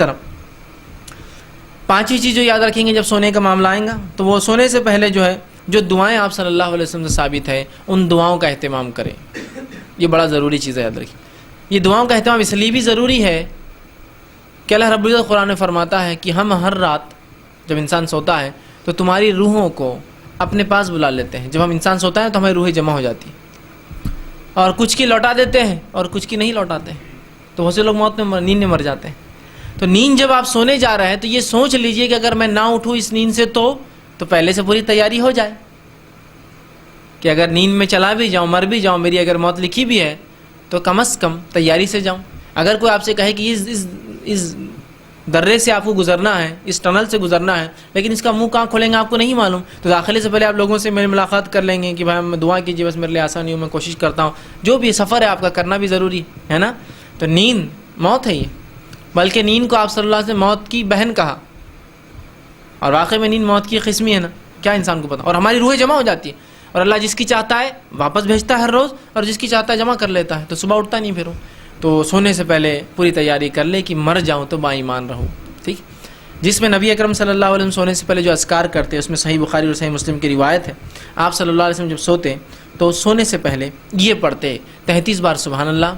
طرح پانچویں چیز جو یاد رکھیں گے جب سونے کا معاملہ آئے گا تو وہ سونے سے پہلے جو ہے جو دعائیں آپ صلی اللہ علیہ وسلم سے ثابت ہے ان دعاؤں کا اہتمام کریں. یہ بڑا ضروری چیز ہے، یاد رکھیں. یہ دعاؤں کا اہتمام اس لیے بھی ضروری ہے کہ اللہ رب العزت قرآن میں فرماتا ہے کہ ہم ہر رات جب انسان سوتا ہے تو تمہاری روحوں کو اپنے پاس بلا لیتے ہیں. جب ہم انسان سوتا ہے تو ہماری روحیں جمع ہو جاتی ہیں اور کچھ کی لوٹا دیتے ہیں اور کچھ کی نہیں لوٹاتے ہیں. تو بہت سے لوگ نیند میں مر جاتے ہیں. تو نیند جب آپ سونے جا رہے ہیں تو یہ سوچ لیجئے کہ اگر میں نہ اٹھوں اس نیند سے تو پہلے سے پوری تیاری ہو جائے کہ اگر نیند میں چلا بھی جاؤں، مر بھی جاؤں، میری اگر موت لکھی بھی ہے تو کم از کم تیاری سے جاؤں. اگر کوئی آپ سے کہے کہ اس درے سے آپ کو گزرنا ہے، اس ٹنل سے گزرنا ہے، لیکن اس کا منہ کہاں کھولیں گے آپ کو نہیں معلوم، تو داخلے سے پہلے آپ لوگوں سے میری ملاقات کر لیں گے کہ بھائی ہم دعا کیجیے، بس میرے لیے آسانی ہو، میں کوشش کرتا ہوں. جو بھی سفر ہے آپ کا کرنا بھی ضروری ہے نا. تو نیند موت ہے، یہ بلکہ نیند کو آپ صلی اللہ علیہ وسلم موت کی بہن کہا، اور واقعی میں نیند موت کی قسمی ہے نا، کیا انسان کو پتا. اور ہماری روحیں جمع ہو جاتی ہیں اور اللہ جس کی چاہتا ہے واپس بھیجتا ہے ہر روز، اور جس کی چاہتا ہے جمع کر لیتا ہے، تو صبح اٹھتا نہیں پھر. تو سونے سے پہلے پوری تیاری کر لے کہ مر جاؤں تو با ایمان رہوں. ٹھیک، جس میں نبی اکرم صلی اللہ علیہ وسلم سونے سے پہلے جو اذکار کرتے اس میں صحیح بخاری اور صحیح مسلم کی روایت ہے. آپ صلی اللہ علیہ وسلم جب سوتے تو سونے سے پہلے یہ پڑھتے 33 بار سبحان اللہ،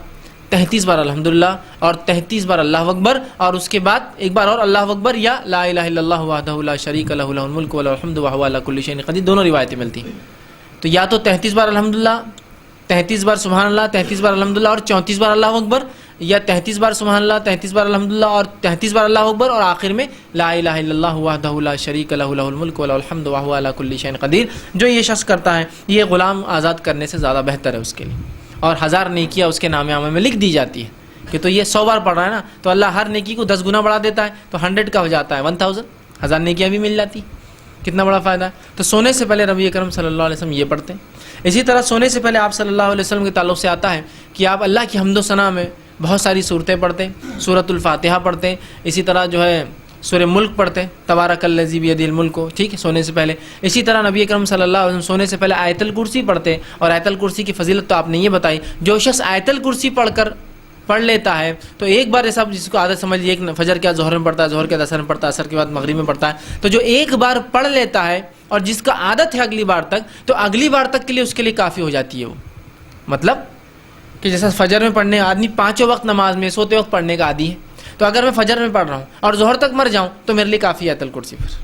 33 بار الحمدللہ اور 33 بار اللہ اکبر، اور اس کے بعد ایک بار اور اللہ اکبر یا لا الہ الا اللہ وحدہ لا شریک لہ لہ الملک وله الحمد وهو على كل شيء قدیر، دونوں روایتیں ملتی ہیں. تو یا تو 33 بار الحمدللہ، 33 بار سبحان اللہ، 33 بار الحمدللہ اور 34 بار اللہ اکبر، یا 33 بار سبحان اللہ، 33 بار الحمدللہ اور 33 بار اللہ اکبر، اور آخر میں لا الہ الا اللہ وحدہ لا شریک لہ لہ الملک وله الحمد وهو على كل شيء قدیر. جو یہ شخص کرتا ہے یہ غلام آزاد کرنے سے زیادہ بہتر ہے اس کے لیے، اور 1000 نیکیاں اس کے نام عامہ میں لکھ دی جاتی ہے. کہ تو یہ 100 بار پڑھ رہا ہے نا تو اللہ ہر نیکی کو 10 گنا بڑھا دیتا ہے، تو 100 کا ہو جاتا ہے 1000، 1000 نیکیاں بھی مل جاتی. کتنا بڑا فائدہ ہے. تو سونے سے پہلے نبی اکرم صلی اللہ علیہ وسلم یہ پڑھتے ہیں. اسی طرح سونے سے پہلے آپ صلی اللہ علیہ وسلم کے تعلق سے آتا ہے کہ آپ اللہ کی حمد و ثنا میں بہت ساری صورتیں پڑھتے ہیں. سورۃ الفاتحہ پڑھتے ہیں، اسی طرح جو ہے سورہ ملک پڑھتے ہیں، تبارک الذی بیدہ الملک، ٹھیک ہے، سونے سے پہلے. اسی طرح نبی اکرم صلی اللہ علیہ وسلم سونے سے پہلے آیت الکرسی پڑھتے ہیں. اور آیت الکرسی کی فضیلت تو آپ نے یہ بتائی، جو شخص آیت الکرسی پڑھ لیتا ہے تو ایک بار ایسا جس کو عادت سمجھ لیے، ایک فجر کے بعد ظہر میں پڑھتا ہے، ظہر کے بعد عصر میں پڑھتا ہے، عصر کے بعد مغرب میں پڑھتا ہے، تو جو ایک بار پڑھ لیتا ہے اور جس کا عادت ہے اگلی بار تک، تو اگلی بار تک کے لیے اس کے لیے کافی ہو جاتی ہے. وہ مطلب کہ جیسا فجر میں پڑھنے آدمی 5 وقت نماز میں سوتے وقت پڑھنے کا عادی ہے، تو اگر میں فجر میں پڑھ رہا ہوں اور ظہر تک مر جاؤں تو میرے لیے کافی ہے آیت الکرسی پھر.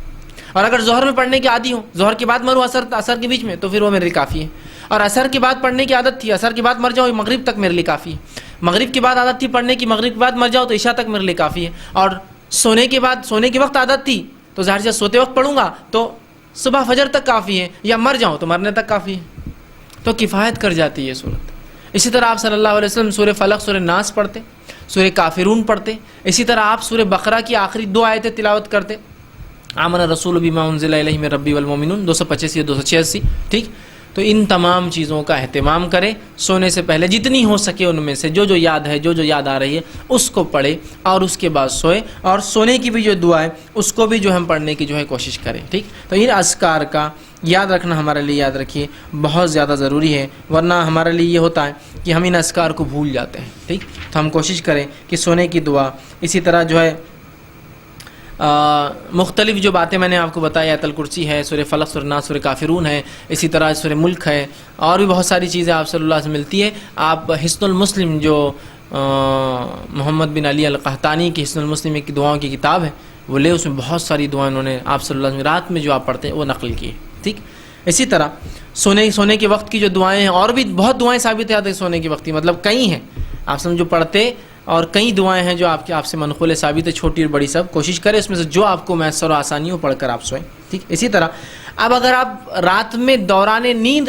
اور اگر ظہر میں پڑھنے کی عادی ہوں، ظہر کے بعد مروں عصر کے بیچ میں، تو پھر وہ میرے لیے کافی ہے. اور عصر کے بعد پڑھنے کی عادت تھی، عصر کے بعد مر جاؤں مغرب تک میرے لیے کافی ہے. مغرب کے بعد عادت تھی پڑھنے کی، مغرب کے بعد مر جاؤ تو عشاء تک میرے لیے کافی ہے. اور سونے کے وقت عادت تھی تو ظاہر سے سوتے وقت پڑھوں گا تو صبح فجر تک کافی ہے، یا مر جاؤں تو مرنے تک کافی ہے. تو کفایت کر جاتی ہے صورت. اسی طرح آپ صلی اللہ علیہ وسلم سورہ فلق، سورہ ناس پڑھتے، سورہ کافرون پڑھتے. اسی طرح آپ سورہ بقرہ کی آخری 2 آیتیں تلاوت کرتے، آمن الرسول بما انزل الیہ من ربہ والمؤمنون، 285 یا 286. ٹھیک، تو ان تمام چیزوں کا اہتمام کریں سونے سے پہلے، جتنی ہو سکے ان میں سے جو یاد ہے، جو یاد آ رہی ہے اس کو پڑھے، اور اس کے بعد سوئے. اور سونے کی بھی جو دعا ہے اس کو بھی جو ہم پڑھنے کی جو ہے کوشش کریں. ٹھیک، تو ان اذکار کا یاد رکھنا ہمارے لیے، یاد رکھیے، بہت زیادہ ضروری ہے، ورنہ ہمارے لیے یہ ہوتا ہے کہ ہم ان اذکار کو بھول جاتے ہیں. ٹھیک، تو ہم کوشش کریں کہ سونے کی دعا، اسی طرح جو ہے مختلف جو باتیں میں نے آپ کو بتائی، آیت الکرسی ہے، سورہ فلق، سورہ ناس، سورہ کافرون ہے، اسی طرح سورہ ملک ہے، اور بھی بہت ساری چیزیں آپ صلی اللہ علیہ وسلم ملتی ہے. آپ حصن المسلم جو محمد بن علی القحطانی کی حصن المسلم ایک دعاؤں کی کتاب ہے وہ لے، اس میں بہت ساری دعائیں انہوں نے آپ صلی اللہ علیہ وسلم رات میں جو آپ پڑھتے ہیں وہ نقل کی ہے. ٹھیک، اسی طرح سونے کے وقت کی جو دعائیں ہیں، اور بھی بہت دعائیں ثابت ہیں سونے کے وقت کی، مطلب کئی ہیں آپ سب جو پڑھتے، اور کئی دعائیں ہیں جو آپ سے منقول ثابت ہے، چھوٹی اور بڑی سب. کوشش کریں اس میں سے جو آپ کو میسر و آسانی ہو پڑھ کر آپ سوئیں. ٹھیک، اسی طرح اب اگر آپ رات میں دوران نیند